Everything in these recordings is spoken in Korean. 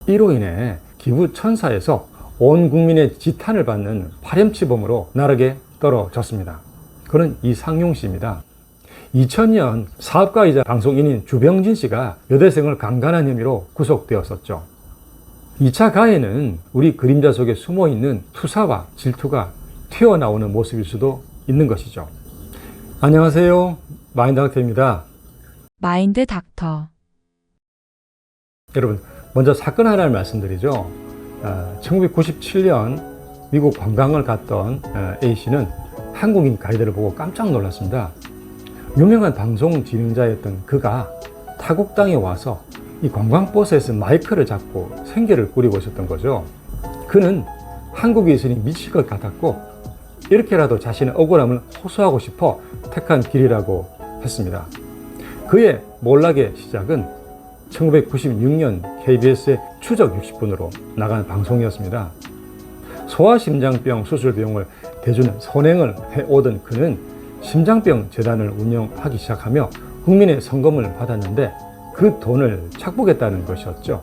이로 인해 기부천사에서 온 국민의 지탄을 받는 파렴치범으로 나르게 떨어졌습니다. 그는 이상용 씨입니다. 2000년 사업가이자 방송인인 주병진 씨가 여대생을 강간한 혐의로 구속되었었죠. 2차 가해는 우리 그림자 속에 숨어있는 투사와 질투가 튀어나오는 모습일 수도 있는 것이죠. 안녕하세요. 마인드닥터입니다. 마인드 닥터. 여러분, 먼저 사건 하나를 말씀드리죠. 1997년 미국 관광을 갔던 A씨는 한국인 가이드를 보고 깜짝 놀랐습니다. 유명한 방송 진행자였던 그가 타국 땅에 와서 이 관광버스에서 마이크를 잡고 생계를 꾸리고 있었던 거죠. 그는 한국에 있으니 미칠 것 같았고 이렇게라도 자신의 억울함을 호소하고 싶어 택한 길이라고 했습니다. 그의 몰락의 시작은 1996년 KBS의 추적 60분으로 나간 방송이었습니다. 소아심장병 수술 비용을 대주는 선행을 해오던 그는 심장병 재단을 운영하기 시작하며 국민의 성금을 받았는데 그 돈을 착복했다는 것이었죠.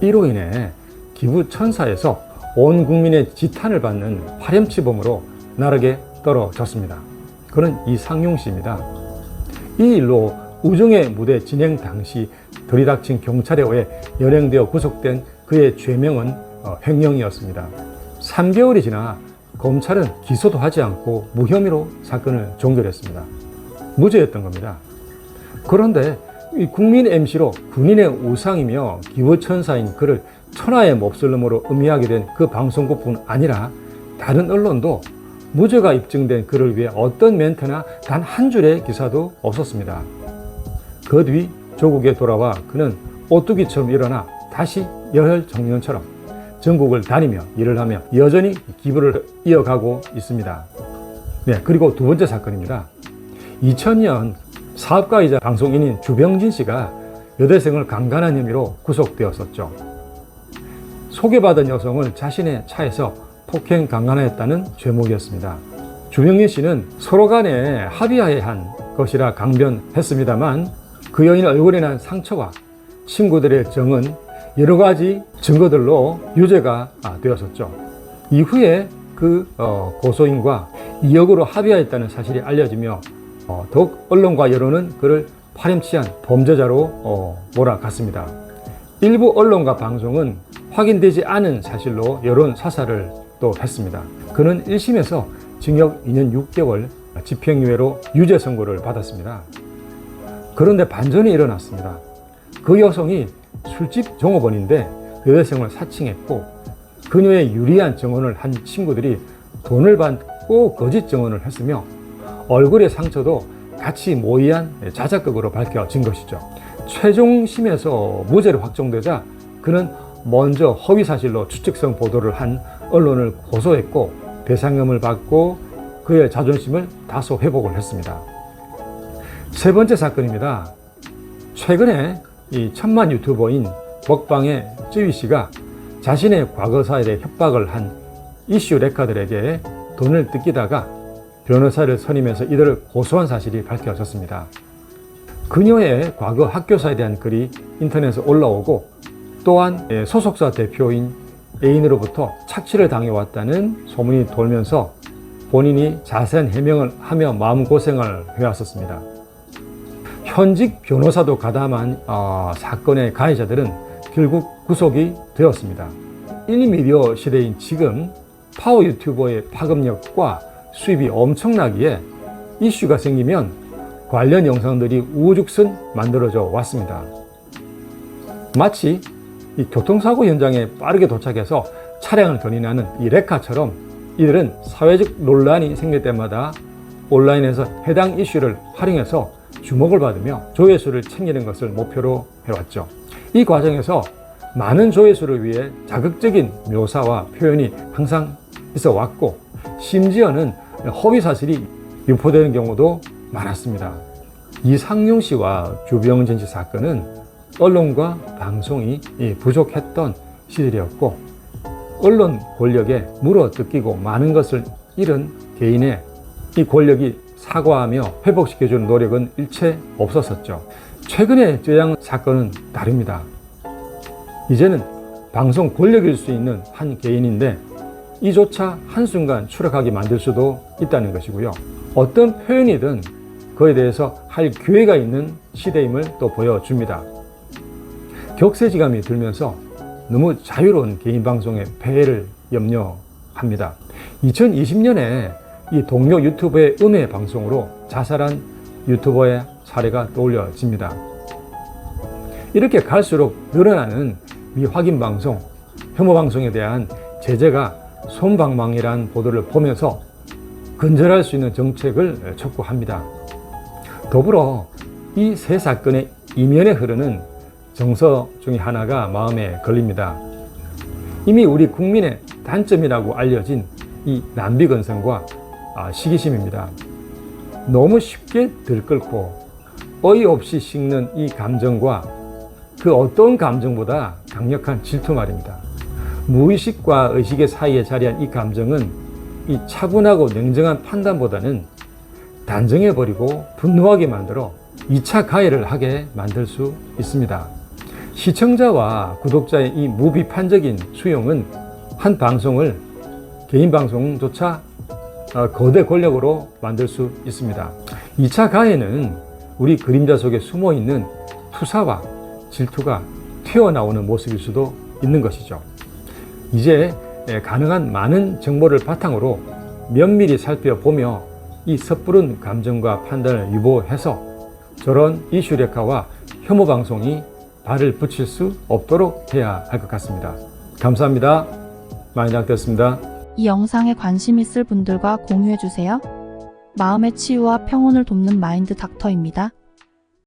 이로 인해 기부천사에서 온 국민의 지탄을 받는 파렴치범으로 나르게 떨어졌습니다. 그는 이상용 씨입니다. 이 일로 우정의 무대 진행 당시 들이닥친 경찰에 의해 연행되어 구속된 그의 죄명은 횡령이었습니다. 3개월이 지나 검찰은 기소도 하지 않고 무혐의로 사건을 종결했습니다. 무죄였던 겁니다. 그런데 이 국민 MC로 군인의 우상이며 기부천사인 그를 천하의 몹쓸놈으로 의미하게 된 그 방송국뿐 아니라 다른 언론도 무죄가 입증된 그를 위해 어떤 멘트나 단 한 줄의 기사도 없었습니다. 그 뒤 조국에 돌아와 그는 오뚜기처럼 일어나 다시 여혈 청년처럼 전국을 다니며 일을 하며 여전히 기부를 이어가고 있습니다. 네, 그리고 두 번째 사건입니다. 2000년 사업가이자 방송인인 주병진 씨가 여대생을 강간한 혐의로 구속되었었죠. 소개받은 여성을 자신의 차에서 폭행 강간하였다는 죄목이었습니다. 주병진 씨는 서로 간에 합의하에 한 것이라 강변했습니다만 그 여인 얼굴에 난 상처와 친구들의 정은 여러 가지 증거들로 유죄가 되었었죠. 이후에 그 고소인과 2억으로 합의하였다는 사실이 알려지며 더욱 언론과 여론은 그를 파렴치한 범죄자로 몰아갔습니다. 일부 언론과 방송은 확인되지 않은 사실로 여론 사살을 또 했습니다. 그는 1심에서 징역 2년 6개월 집행유예로 유죄 선고를 받았습니다. 그런데 반전이 일어났습니다. 그 여성이 술집 종업원인데 여대생을 사칭했고 그녀의 유리한 증언을 한 친구들이 돈을 받고 거짓 증언을 했으며 얼굴의 상처도 같이 모의한 자작극으로 밝혀진 것이죠. 최종심에서 무죄로 확정되자 그는 먼저 허위사실로 추측성 보도를 한 언론을 고소했고 배상금을 받고 그의 자존심을 다소 회복을 했습니다. 세 번째 사건입니다. 최근에 이 천만 유튜버인 먹방의 쯔위 씨가 자신의 과거사에 대해 협박을 한 이슈 레카들에게 돈을 뜯기다가 변호사를 선임해서 이들을 고소한 사실이 밝혀졌습니다. 그녀의 과거 학교사에 대한 글이 인터넷에 올라오고 또한 소속사 대표인 애인으로부터 착취를 당해왔다는 소문이 돌면서 본인이 자세한 해명을 하며 마음고생을 해왔었습니다. 현직 변호사도 가담한 사건의 가해자들은 결국 구속이 되었습니다. 1미디어 시대인 지금 파워 유튜버의 파급력과 수입이 엄청나기에 이슈가 생기면 관련 영상들이 우후죽순 만들어져 왔습니다. 마치 이 교통사고 현장에 빠르게 도착해서 차량을 견인하는 이 레카처럼 이들은 사회적 논란이 생길 때마다 온라인에서 해당 이슈를 활용해서 주목을 받으며 조회수를 챙기는 것을 목표로 해왔죠. 이 과정에서 많은 조회수를 위해 자극적인 묘사와 표현이 항상 있어 왔고 심지어는 허위 사실이 유포되는 경우도 많았습니다. 이상용 씨와 주병진 씨 사건은 언론과 방송이 부족했던 시절이었고 언론 권력에 물어뜯기고 많은 것을 잃은 개인의 이 권력이 사과하며 회복시켜주는 노력은 일체 없었었죠. 최근의 쯔양 사건은 다릅니다. 이제는 방송 권력일 수 있는 한 개인인데 이조차 한순간 추락하게 만들 수도 있다는 것이고요. 어떤 표현이든 그에 대해서 할 기회가 있는 시대임을 또 보여줍니다. 격세지감이 들면서 너무 자유로운 개인 방송의 폐해를 염려합니다. 2020년에 이 동료 유튜버의 음해 방송으로 자살한 유튜버의 사례가 떠올려집니다. 이렇게 갈수록 늘어나는 미확인 방송, 혐오 방송에 대한 제재가 솜방망이라는 보도를 보면서 근절할 수 있는 정책을 촉구합니다. 더불어 이 세 사건의 이면에 흐르는 정서 중에 하나가 마음에 걸립니다. 이미 우리 국민의 단점이라고 알려진 이 난비건성과 시기심입니다. 너무 쉽게 들끓고 어이없이 식는 이 감정과 그 어떤 감정보다 강력한 질투 말입니다. 무의식과 의식의 사이에 자리한 이 감정은 이 차분하고 냉정한 판단보다는 단정해버리고 분노하게 만들어 2차 가해를 하게 만들 수 있습니다. 시청자와 구독자의 이 무비판적인 수용은 한 방송을 개인 방송조차 거대 권력으로 만들 수 있습니다. 2차 가해는 우리 그림자 속에 숨어있는 투사와 질투가 튀어나오는 모습일 수도 있는 것이죠. 이제 가능한 많은 정보를 바탕으로 면밀히 살펴보며 이 섣부른 감정과 판단을 유보해서 저런 이슈력화와 혐오 방송이 발을 붙일 수 없도록 해야 할 것 같습니다. 감사합니다. 많이 낚였습니다. 이 영상에 관심 있을 분들과 공유해주세요. 마음의 치유와 평온을 돕는 마인드 닥터입니다.